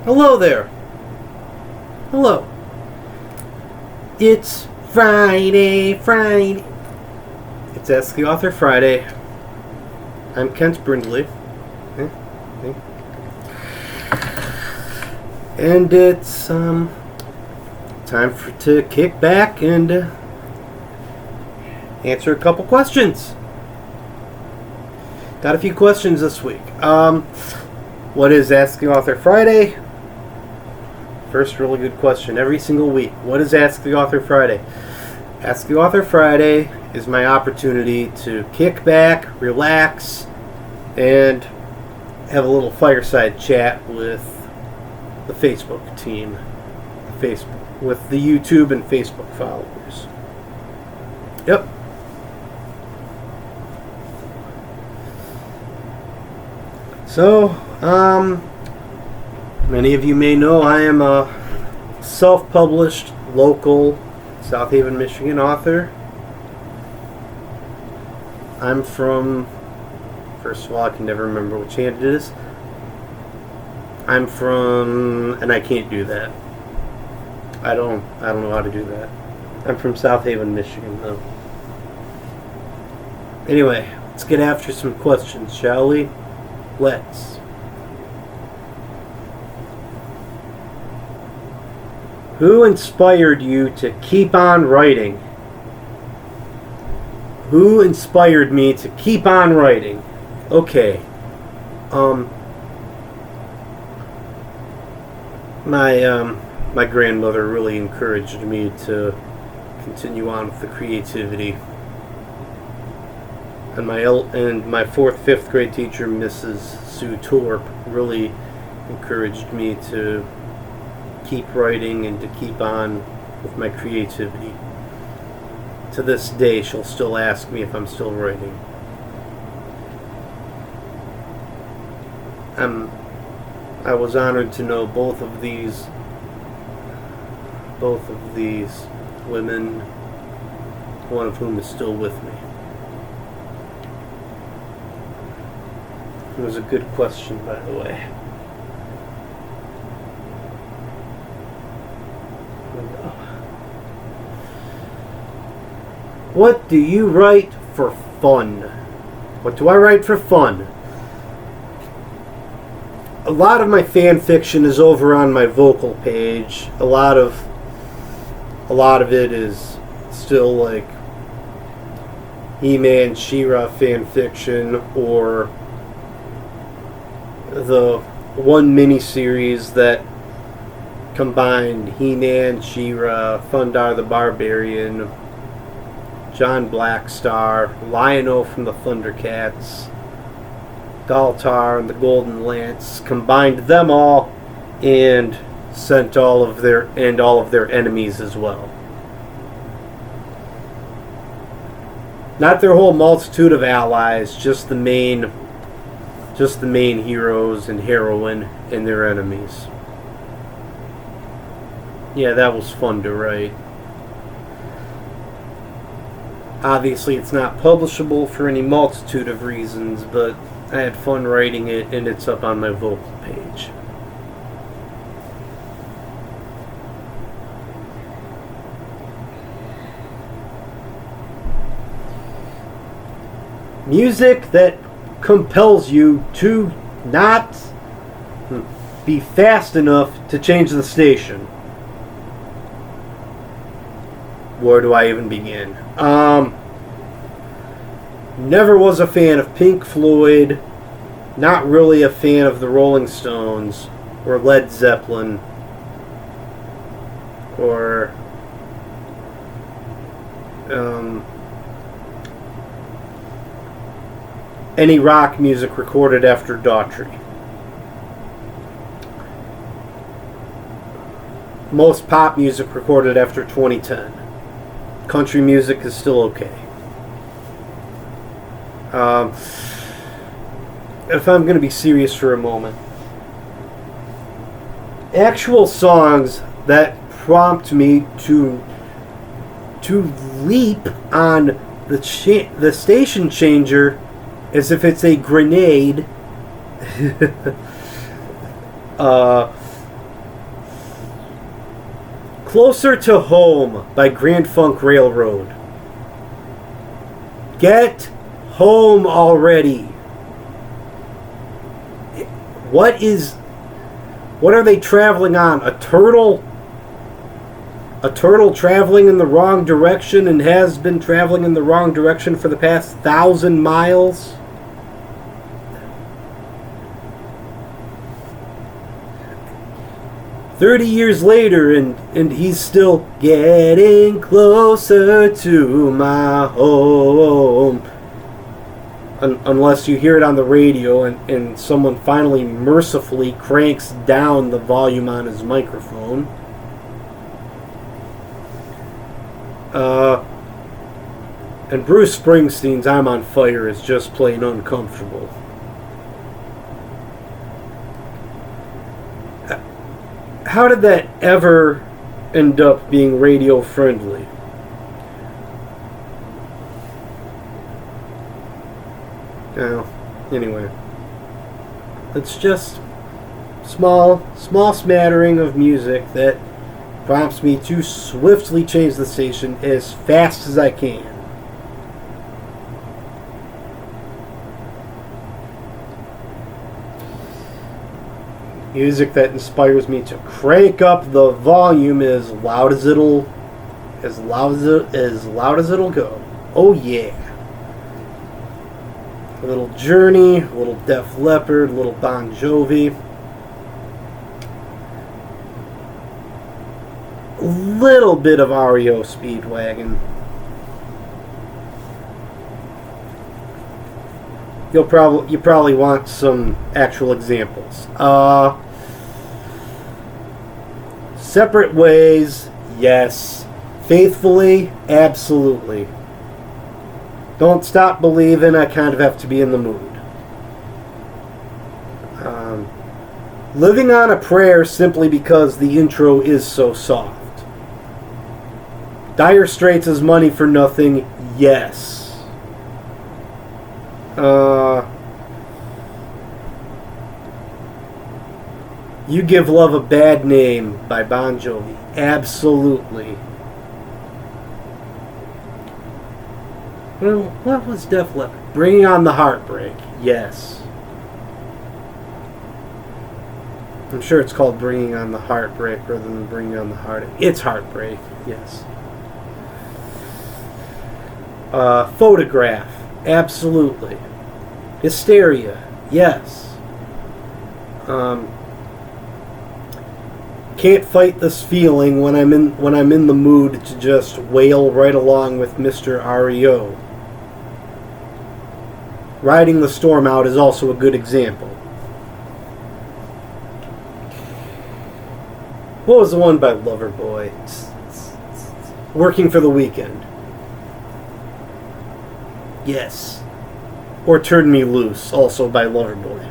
Hello there. Hello. It's Friday. It's Ask the Author Friday. I'm Kent Brindley. And it's time to kick back and answer a couple questions. Got a few questions this week. What is Ask the Author Friday? First really good question every single week. What is Ask the Author Friday? Ask the Author Friday is my opportunity to kick back, relax, and have a little fireside chat with the Facebook team, with the YouTube and Facebook followers. Yep. So, many of you may know I am a self-published, local, South Haven, Michigan author. I'm from, first of all, I can never remember which hand it is. I'm from, and I can't do that. I don't know how to do that. I'm from South Haven, Michigan, though. Anyway, let's get after some questions, shall we? Let's. Who inspired you to keep on writing? Who inspired me to keep on writing? Okay. My grandmother really encouraged me to continue on with the creativity. And my fourth, fifth grade teacher, Mrs. Sue Torp, really encouraged me to keep writing and to keep on with my creativity. To this day, she'll still ask me if I'm still writing. I was honored to know both of these women, one of whom is still with me. It was a good question, by the way. What do you write for fun? What do I write for fun? A lot of my fan fiction is over on my vocal page. A lot of it is still like He-Man, She-Ra fan fiction, or the one miniseries that combined He-Man, She-Ra, Thundar the Barbarian, John Blackstar, Lion-O from the Thundercats, Galtar and the Golden Lance, combined them all and sent all of their enemies as well. Not their whole multitude of allies, just the main heroes and heroine and their enemies. Yeah, that was fun to write. Obviously, it's not publishable for any multitude of reasons, but I had fun writing it, and it's up on my vocal page. Music that compels you to not be fast enough to change the station. Where do I even begin? Never was a fan of Pink Floyd, not really a fan of the Rolling Stones, or Led Zeppelin, or any rock music recorded after Daughtry. Most pop music recorded after 2010. Country music is still okay. If I'm going to be serious for a moment, actual songs that prompt me to leap on the station changer as if it's a grenade Closer to Home by Grand Funk Railroad. Get home already. What are they traveling on? A turtle? A turtle traveling in the wrong direction and has been traveling in the wrong direction for the past 1,000 miles? "30 years later, and he's still getting closer to my home." Unless you hear it on the radio and someone finally mercifully cranks down the volume on his microphone. And Bruce Springsteen's "I'm on Fire" is just plain uncomfortable. How did that ever end up being radio friendly? Now, anyway, it's just small smattering of music that prompts me to swiftly change the station as fast as I can. Music that inspires me to crank up the volume as loud as it'll go. Oh yeah. A little Journey, a little Def Leppard, a little Bon Jovi. A little bit of REO Speedwagon. You probably want some actual examples. Separate Ways, yes. Faithfully, absolutely. Don't Stop Believin', I kind of have to be in the mood. Living on a Prayer, simply because the intro is so soft. Dire Straits' is Money for Nothing, yes. You Give Love a Bad Name by Bon Jovi, absolutely. Well, what was Def Leppard? Bringing on the Heartbreak, yes. I'm sure it's called Bringing on the Heartbreak rather than Bringing on the Heartache. It's Heartbreak, yes. Photograph, absolutely. Hysteria, yes. Can't Fight This Feeling when I'm in the mood to just wail right along with Mr. REO. Riding the Storm Out is also a good example. What was the one by Loverboy? Working for the Weekend. Yes. Or Turn Me Loose, also by Loverboy.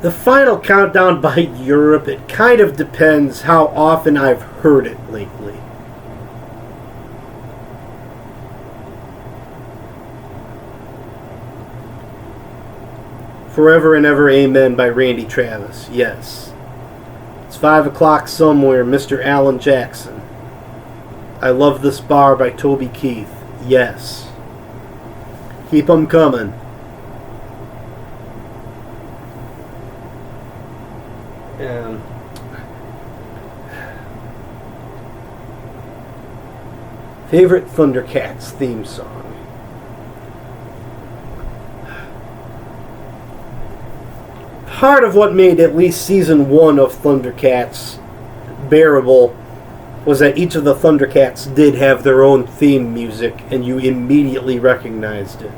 The Final Countdown by Europe, it kind of depends how often I've heard it lately. Forever and Ever Amen by Randy Travis, yes. It's 5 O'Clock Somewhere, Mr. Alan Jackson. I Love This Bar by Toby Keith, yes. Keep 'em Coming. Favorite Thundercats theme song. Part of what made at least season 1 of Thundercats bearable was that each of the Thundercats did have their own theme music and you immediately recognized it.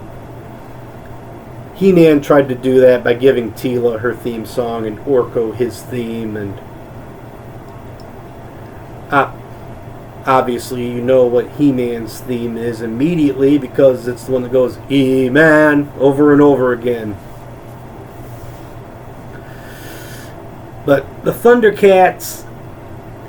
He-Man tried to do that by giving Teela her theme song and Orko his theme, and obviously you know what He-Man's theme is immediately because it's the one that goes He-Man over and over again. But the Thundercats,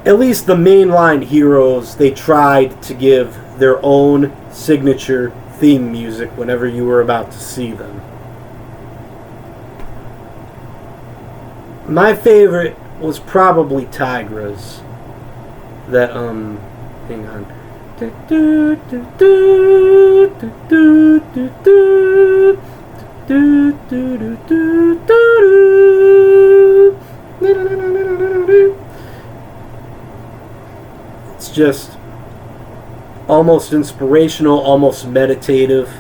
at least the mainline heroes, they tried to give their own signature theme music whenever you were about to see them. My favorite was probably Tigra's. That, hang on. It's just almost inspirational, almost meditative.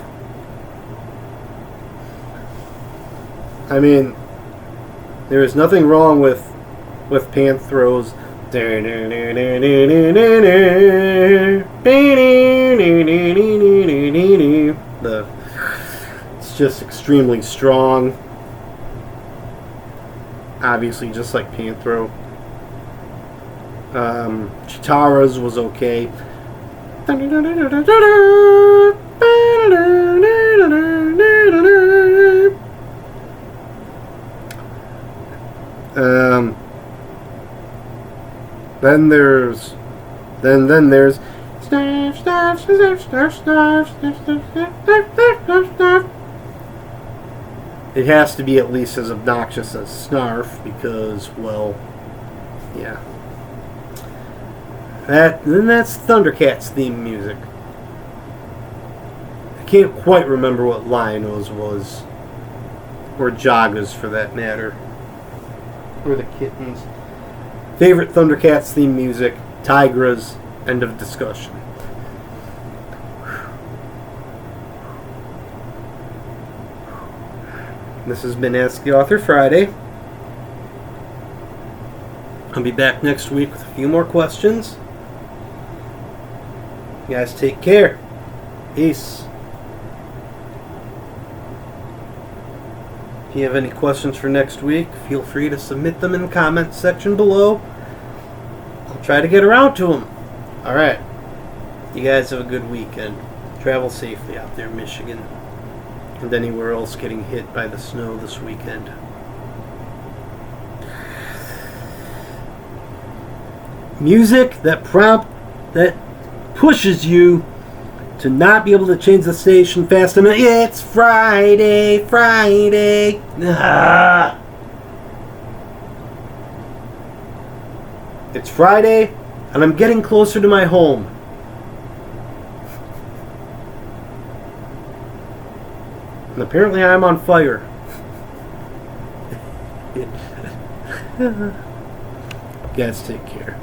I mean, there is nothing wrong with Panthros. It's just extremely strong. Obviously, just like Panthro. Chitara's was okay. Then there's snarf, snarf, snarf, snarf, snarf, snarf, snarf, snarf, snarf, snarf. It has to be at least as obnoxious as snarf because, well, yeah. That's Thundercats theme music. I can't quite remember what Lion-O's was, or Jaga's for that matter, or the Kittens. Favorite Thundercats theme music, Tigra's, end of discussion. This has been Ask the Author Friday. I'll be back next week with a few more questions. You guys take care. Peace. If you have any questions for next week, feel free to submit them in the comments section below. I'll try to get around to them. Alright. You guys have a good weekend. Travel safely out there in Michigan and anywhere else getting hit by the snow this weekend. Music that pushes you to not be able to change the station fast enough. It's Friday, Friday. Ah. It's Friday, and I'm getting closer to my home. And apparently I'm on fire. Guys, take care.